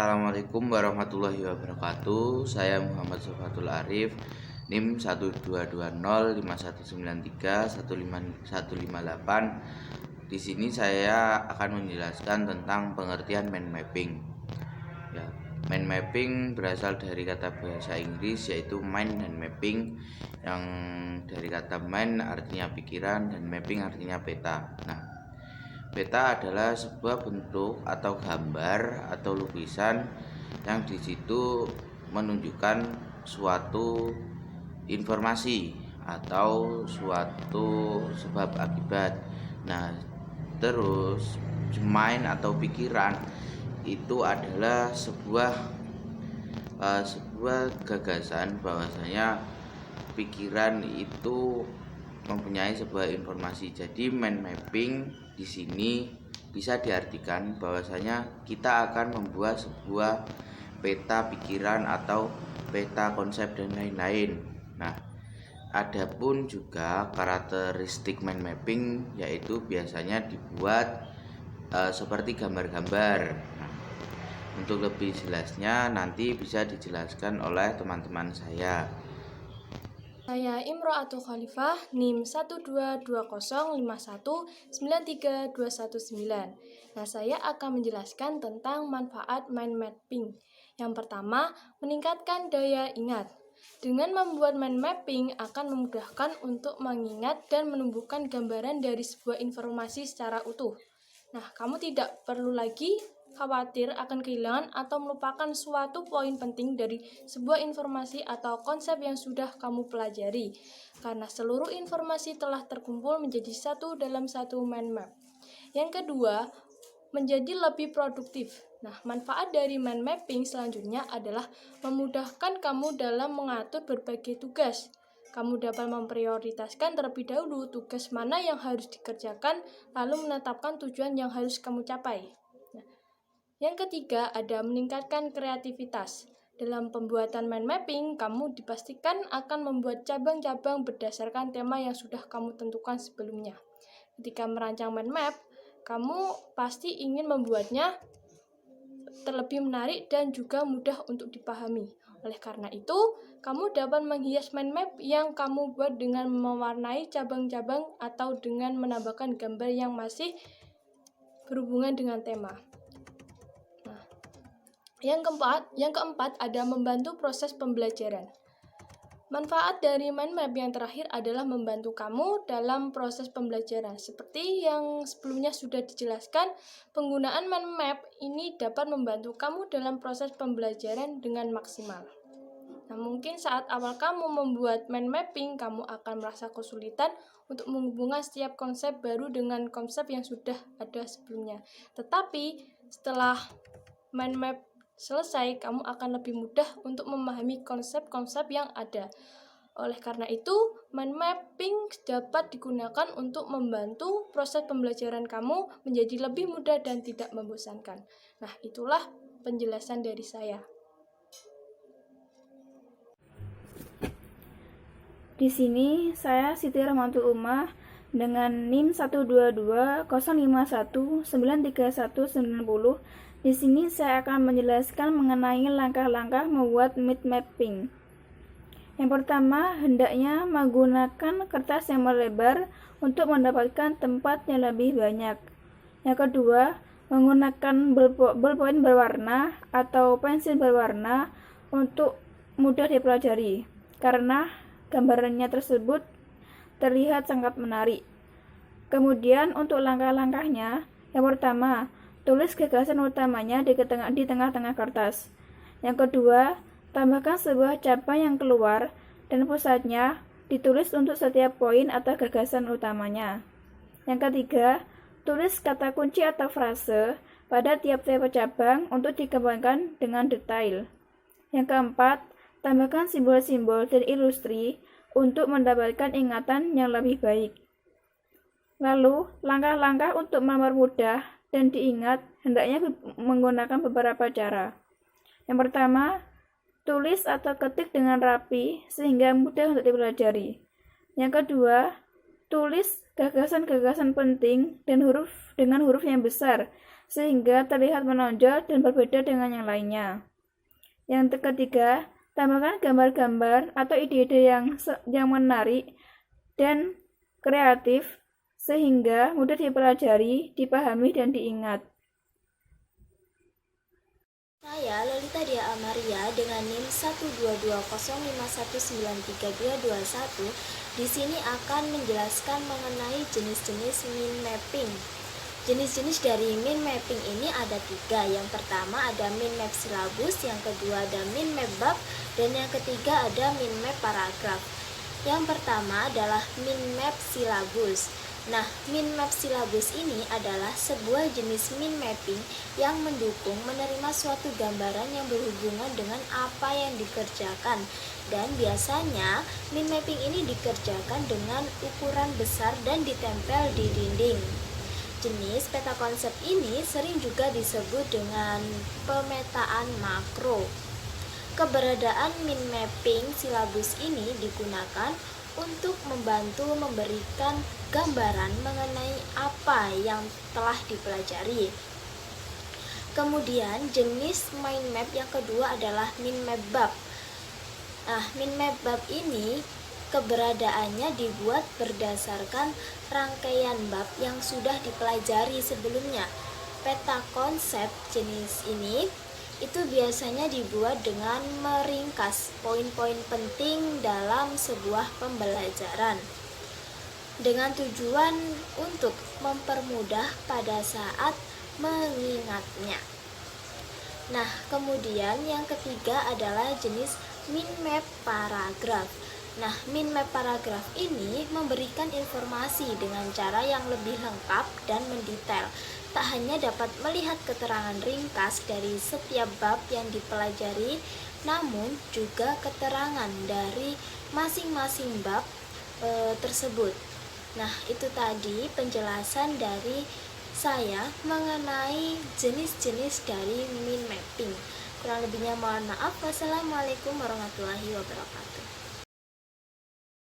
Assalamualaikum warahmatullahi wabarakatuh. Saya Muhammad Sofatul Arif, NIM 12209593158. Di sini saya akan menjelaskan tentang pengertian mind mapping. Ya, mind mapping berasal dari kata bahasa Inggris yaitu mind dan mapping, yang dari kata mind artinya pikiran dan mapping artinya peta. Peta adalah sebuah bentuk atau gambar atau lukisan yang di situ menunjukkan suatu informasi atau suatu sebab akibat. Terus mind atau pikiran itu adalah sebuah gagasan bahwasanya pikiran itu mempunyai sebuah informasi. Jadi mind mapping di sini bisa diartikan bahwasanya kita akan membuat sebuah peta pikiran atau peta konsep dan lain-lain. Adapun juga karakteristik mind mapping yaitu biasanya dibuat seperti gambar-gambar. Untuk lebih jelasnya nanti bisa dijelaskan oleh teman-teman saya. Saya Imro'atul Khalifah, NIM 12205193219. Saya akan menjelaskan tentang manfaat mind mapping. Yang pertama, meningkatkan daya ingat. Dengan membuat mind mapping akan memudahkan untuk mengingat dan menumbuhkan gambaran dari sebuah informasi secara utuh. Kamu tidak perlu lagi khawatir akan kehilangan atau melupakan suatu poin penting dari sebuah informasi atau konsep yang sudah kamu pelajari, karena seluruh informasi telah terkumpul menjadi satu dalam satu mind map. Yang kedua, menjadi lebih produktif. Manfaat dari mind mapping selanjutnya adalah memudahkan kamu dalam mengatur berbagai tugas. Kamu dapat memprioritaskan terlebih dahulu tugas mana yang harus dikerjakan, lalu menetapkan tujuan yang harus kamu capai. Yang ketiga, ada meningkatkan kreativitas. Dalam pembuatan mind mapping, kamu dipastikan akan membuat cabang-cabang berdasarkan tema yang sudah kamu tentukan sebelumnya. Ketika merancang mind map, kamu pasti ingin membuatnya terlebih menarik dan juga mudah untuk dipahami. Oleh karena itu, kamu dapat menghias mind map yang kamu buat dengan mewarnai cabang-cabang atau dengan menambahkan gambar yang masih berhubungan dengan tema. Yang keempat ada membantu proses pembelajaran. Manfaat dari mind map yang terakhir adalah membantu kamu dalam proses pembelajaran. Seperti yang sebelumnya sudah dijelaskan, penggunaan mind map ini dapat membantu kamu dalam proses pembelajaran dengan maksimal. Mungkin saat awal kamu membuat mind mapping, kamu akan merasa kesulitan untuk menghubungkan setiap konsep baru dengan konsep yang sudah ada sebelumnya. Tetapi setelah mind map selesai, kamu akan lebih mudah untuk memahami konsep-konsep yang ada. Oleh karena itu, mind mapping dapat digunakan untuk membantu proses pembelajaran kamu menjadi lebih mudah dan tidak membosankan. Itulah penjelasan dari saya. Di sini saya Siti Rahmatul Ummah dengan NIM 12205193190. Di sini saya akan menjelaskan mengenai langkah-langkah membuat mind mapping. Yang pertama, hendaknya menggunakan kertas yang melebar untuk mendapatkan tempat yang lebih banyak. Yang kedua, menggunakan ballpoint berwarna atau pensil berwarna untuk mudah dipelajari, karena gambarannya tersebut terlihat sangat menarik. Kemudian untuk langkah-langkahnya, yang pertama, tulis gagasan utamanya di tengah-tengah kertas. Yang kedua, tambahkan sebuah cabang yang keluar dan pusatnya ditulis untuk setiap poin atau gagasan utamanya. Yang ketiga, tulis kata kunci atau frase pada tiap-tiap cabang untuk dikembangkan dengan detail. Yang keempat, tambahkan simbol-simbol dan ilustri untuk mendapatkan ingatan yang lebih baik. Lalu, langkah-langkah untuk mempermudah dan diingat hendaknya menggunakan beberapa cara. Yang pertama, tulis atau ketik dengan rapi sehingga mudah untuk dipelajari. Yang kedua, tulis gagasan-gagasan penting dan dengan huruf yang besar sehingga terlihat menonjol dan berbeda dengan yang lainnya. Yang ketiga, tambahkan gambar-gambar atau ide-ide yang menarik dan kreatif sehingga mudah dipelajari, dipahami, dan diingat. Saya Lolita Dia Amaria dengan NIM 12205193221 di sini akan menjelaskan mengenai jenis-jenis min mapping. Jenis-jenis dari min mapping ini ada 3. Yang pertama ada min map silabus, yang kedua ada min map bab, dan yang ketiga ada min map paragraf. Yang pertama adalah min map silabus. Nah, min map silabus ini adalah sebuah jenis min mapping yang mendukung menerima suatu gambaran yang berhubungan dengan apa yang dikerjakan. Dan biasanya min mapping ini dikerjakan dengan ukuran besar dan ditempel di dinding. Jenis peta konsep ini sering juga disebut dengan pemetaan makro. Keberadaan min mapping silabus ini digunakan untuk membantu memberikan gambaran mengenai apa yang telah dipelajari. Kemudian jenis mind map yang kedua adalah min map bab. Nah, min map bab ini keberadaannya dibuat berdasarkan rangkaian bab yang sudah dipelajari sebelumnya. Peta konsep jenis ini itu biasanya dibuat dengan meringkas poin-poin penting dalam sebuah pembelajaran dengan tujuan untuk mempermudah pada saat mengingatnya. Nah, kemudian yang ketiga adalah jenis min map paragraf. Nah, min map paragraf ini memberikan informasi dengan cara yang lebih lengkap dan mendetail. Tak hanya dapat melihat keterangan ringkas dari setiap bab yang dipelajari, namun juga keterangan dari masing-masing bab tersebut. Nah, itu tadi penjelasan dari saya mengenai jenis-jenis dari min mapping. Kurang lebihnya mohon maaf. Wassalamualaikum warahmatullahi wabarakatuh.